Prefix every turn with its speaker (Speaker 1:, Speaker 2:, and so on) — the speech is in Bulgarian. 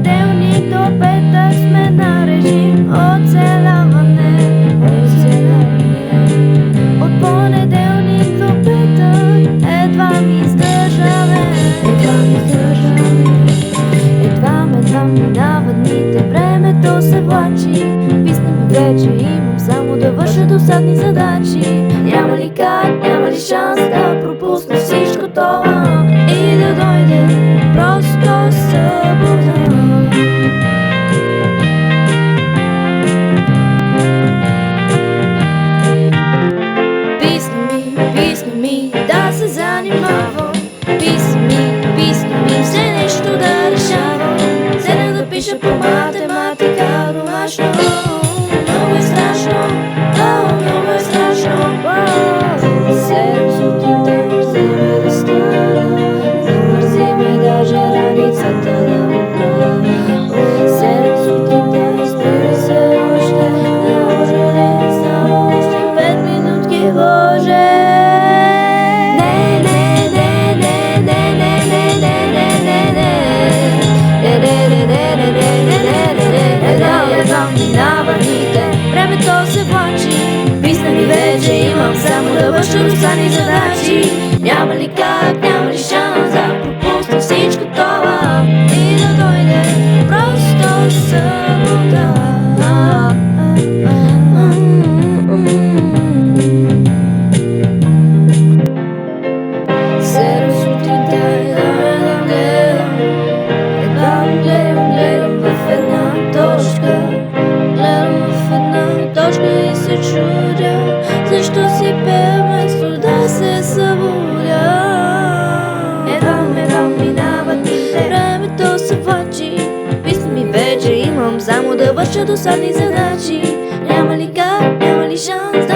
Speaker 1: понеделник до петък сме на режим оцеляване. От понеделник до петък едва ми издържаме. Едва минават дните, времето се влачи. Писни ми вече, имам само да върша досадни задачи. Няма ли как, няма ли шанс да пропусна всичко това и да дойде просто събота? Писни ми да се занимавам. Писни ми все нещо да решавам. Седна да пиша по математика домашно. Много е страшно, много е страшно. Седем сутринта, вземе да стана. Замързи ме даже раницата да оправя. Седем сутринта, изпира се още. Не може ли само още 5 минутки, Боже? Времето се влачи, писна ми вече, имам само да върша досадни задачи. Няма ли как, няма ли шанс да пропусна всичко това и да дойде просто събота? Седем сутринта гледам в една точка. И се чудя, защо си пея вместо да се събудя. Едва минават дните, времето се влачи. Писни ми вече, имам само да върша досадни задачи. Няма ли как, няма ли шанс да